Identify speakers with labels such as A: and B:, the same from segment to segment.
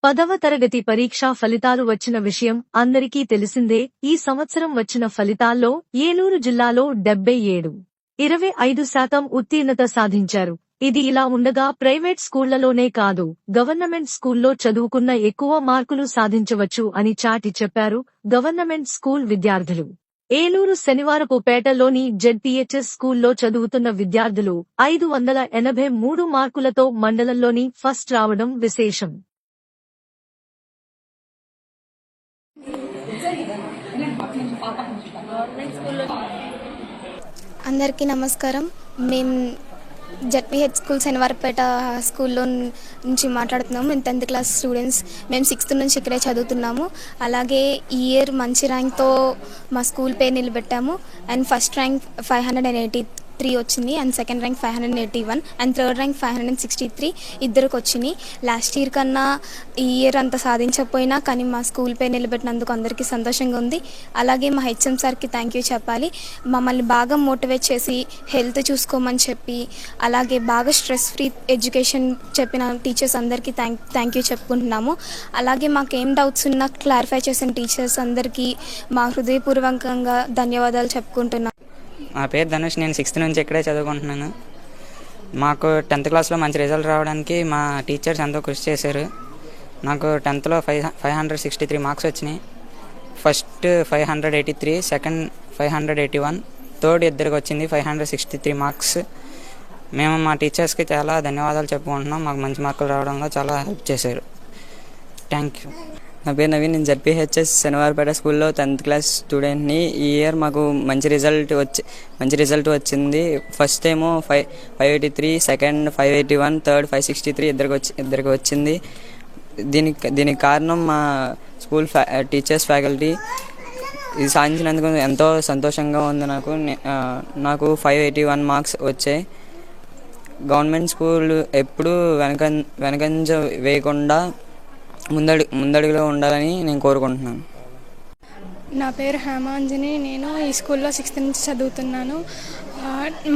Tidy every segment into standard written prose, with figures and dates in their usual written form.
A: 10వ తరగతి పరీక్షా ఫలితాలు వచ్చిన విషయం అందరికీ తెలిసిందే. ఈ సంవత్సరం వచ్చిన ఫలితాల్లో ఏలూరు జిల్లాలో 77.25% ఉత్తీర్ణత సాధించారు. ఇది ఇలా ఉండగా ప్రైవేట్ స్కూళ్లలోనే కాదు, గవర్నమెంట్ స్కూల్లో చదువుకున్న ఎక్కువ మార్కులు సాధించవచ్చు అని చాటి చెప్పారు గవర్నమెంట్ స్కూల్ విద్యార్థులు. ఏలూరు శనివారపుపేటలోని జెడ్పీహెచ్ఎస్ స్కూల్లో చదువుతున్న విద్యార్థులు 583 మార్కులతో మండలంలోని ఫస్ట్ రావడం విశేషం.
B: అందరికీ నమస్కారం. మేము జెడ్పీహెచ్ స్కూల్ శనివారపేట స్కూల్లో నుంచి మాట్లాడుతున్నాము. మేము 10th క్లాస్ స్టూడెంట్స్. మేము 6th నుంచి ఇక్కడే చదువుతున్నాము. అలాగే ఈ ఇయర్ మంచి ర్యాంక్తో మా స్కూల్ పేరు నిలబెట్టాము. అండ్ ఫస్ట్ ర్యాంక్ 583 వచ్చింది, and second rank 581, and third rank 563 ఇద్దరికి వచ్చినాయి. లాస్ట్ ఇయర్ కన్నా ఈ ఇయర్ అంత సాధించకపోయినా కానీ మా స్కూల్ పేరు నిలబెట్టినందుకు అందరికీ సంతోషంగా ఉంది. అలాగే మా హెచ్ఎం సార్కి థ్యాంక్ యూ చెప్పాలి. మమ్మల్ని బాగా మోటివేట్ చేసి హెల్త్ చూసుకోమని చెప్పి, అలాగే బాగా స్ట్రెస్ ఫ్రీ ఎడ్యుకేషన్ చెప్పిన టీచర్స్ అందరికీ థ్యాంక్ యూ చెప్పుకుంటున్నాము. అలాగే మాకు ఏం డౌట్స్ ఉన్నా క్లారిఫై చేసిన టీచర్స్ అందరికీ మా హృదయపూర్వకంగా ధన్యవాదాలు చెప్పుకుంటున్నాము.
C: నా పేరు ధనుష్. నేను 6th నుంచి ఇక్కడే చదువుకుంటున్నాను. మాకు 10th క్లాస్లో మంచి రిజల్ట్ రావడానికి మా టీచర్స్ ఎంతో కృషి చేశారు. నాకు 10thలో 563 మార్క్స్ వచ్చినాయి. ఫస్ట్ 583, సెకండ్ 581, థర్డ్ ఇద్దరికి వచ్చింది 563 మార్క్స్. మేము మా టీచర్స్కి చాలా ధన్యవాదాలు చెప్పుకుంటున్నాం. మాకు మంచి మార్కులు రావడంలో చాలా హెల్ప్ చేశారు. Thank you.
D: నా పేరు నవీన్. నేను జెడ్పీహెచ్ఎస్ శనివారపేట స్కూల్లో 10th క్లాస్ స్టూడెంట్ని. ఈ ఇయర్ మాకు మంచి రిజల్ట్ వచ్చింది. ఫస్ట్ ఏమో 583, సెకండ్ 581, థర్డ్ 563 ఇద్దరికి వచ్చింది. దీనికి కారణం మా స్కూల్ టీచర్స్, ఫ్యాకల్టీ. ఇది సాధించినందుకు ఎంతో సంతోషంగా ఉంది. నాకు 581 మార్క్స్ వచ్చాయి. గవర్నమెంట్ స్కూల్ ఎప్పుడూ వెనకంజ వేయకుండా ముందడుగులో ఉండాలని నేను కోరుకుంటున్నాను.
E: నా పేరు హేమాంజని. నేను ఈ స్కూల్లో 6th నుంచి చదువుతున్నాను.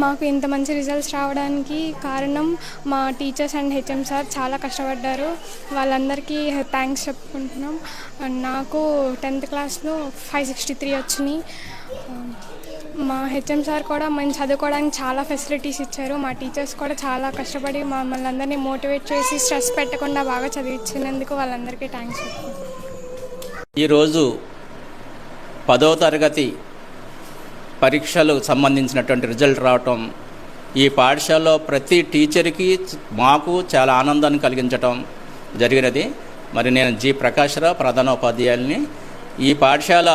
E: మాకు ఇంత మంచి రిజల్ట్స్ రావడానికి కారణం మా టీచర్స్ అండ్ హెచ్ఎం సార్ చాలా కష్టపడ్డారు. వాళ్ళందరికీ థ్యాంక్స్ చెప్పుకుంటున్నాం. నాకు 10th క్లాస్లో 563 వచ్చినాయి. మా హెచ్ఎం సార్ కూడా మేము చదువుకోవడానికి చాలా ఫెసిలిటీస్ ఇచ్చారు. మా టీచర్స్ కూడా చాలా కష్టపడి మమ్మల్ని అందరినీ మోటివేట్ చేసి స్ట్రెస్ పెట్టకుండా బాగా చదివించినందుకు వాళ్ళందరికీ థ్యాంక్స్.
F: ఈరోజు 10వ తరగతి పరీక్షలకు సంబంధించినటువంటి రిజల్ట్ రావటం ఈ పాఠశాలలో ప్రతి టీచర్కి మాకు చాలా ఆనందాన్ని కలిగించటం జరిగినది. మరి నేను జి ప్రకాశ్రావు, ప్రధానోపాధ్యాయుల్ని. ఈ పాఠశాల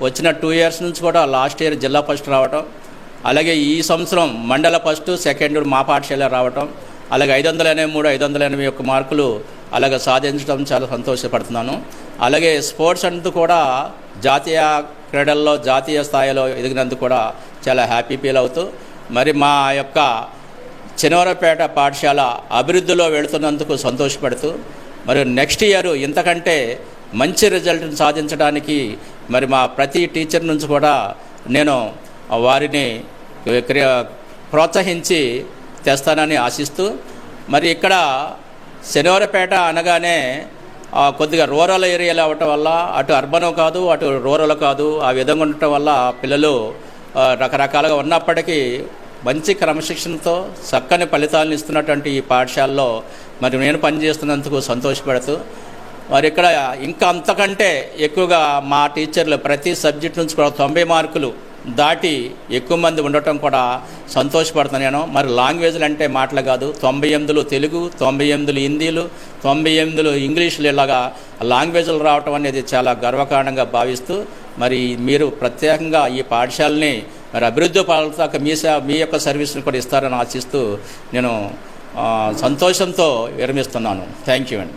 F: వచ్చిన 2 years నుంచి కూడా లాస్ట్ ఇయర్ జిల్లా ఫస్ట్ రావటం, అలాగే ఈ సంవత్సరం మండల ఫస్ట్, సెకండ్ మా పాఠశాల రావటం, అలాగే 583, 581 మార్కులు అలాగే సాధించడం చాలా సంతోషపడుతున్నాను. అలాగే స్పోర్ట్స్ అంటూ కూడా జాతీయ క్రీడల్లో జాతీయ స్థాయిలో ఎదిగినందుకు కూడా చాలా హ్యాపీ ఫీల్ అవుతూ, మరి మా యొక్క శనివారపేట పాఠశాల అభివృద్ధిలో వెళుతున్నందుకు సంతోషపడుతూ, మరి నెక్స్ట్ ఇయర్ ఇంతకంటే మంచి రిజల్ట్ని సాధించడానికి మరి మా ప్రతి టీచర్ నుంచి కూడా నేను వారిని ప్రోత్సహించి తెస్తానని ఆశిస్తూ, మరి ఇక్కడ శనివారపేట అనగానే కొద్దిగా రూరల్ ఏరియాలో అవ్వటం వల్ల అటు అర్బన్ కాదు అటు రూరల్ కాదు, ఆ విధంగా ఉండటం వల్ల పిల్లలు రకరకాలుగా ఉన్నప్పటికీ మంచి క్రమశిక్షణతో చక్కని ఫలితాలను ఇస్తున్నటువంటి ఈ పాఠశాలలో మరి నేను పనిచేస్తున్నందుకు సంతోషపడుతూ, మరి ఇక్కడ ఇంకా అంతకంటే ఎక్కువగా మా టీచర్లు ప్రతి సబ్జెక్ట్ నుంచి కూడా 90 మార్కులు దాటి ఎక్కువ మంది ఉండటం కూడా సంతోషపడుతున్నాను. మరి లాంగ్వేజ్లు అంటే మాటలు కాదు, 98 తెలుగు, 98 హిందీలు, 98 ఇంగ్లీషులు, ఇలాగా లాంగ్వేజ్లు రావటం అనేది చాలా గర్వకారణంగా భావిస్తూ, మరి మీరు ప్రత్యేకంగా ఈ పాఠశాలని మరి అభివృద్ధి పాలతాక మీ యొక్క సర్వీస్ని కూడా ఇస్తారని ఆశిస్తూ నేను సంతోషంతో విరమిస్తున్నాను. థ్యాంక్ యూ అండి.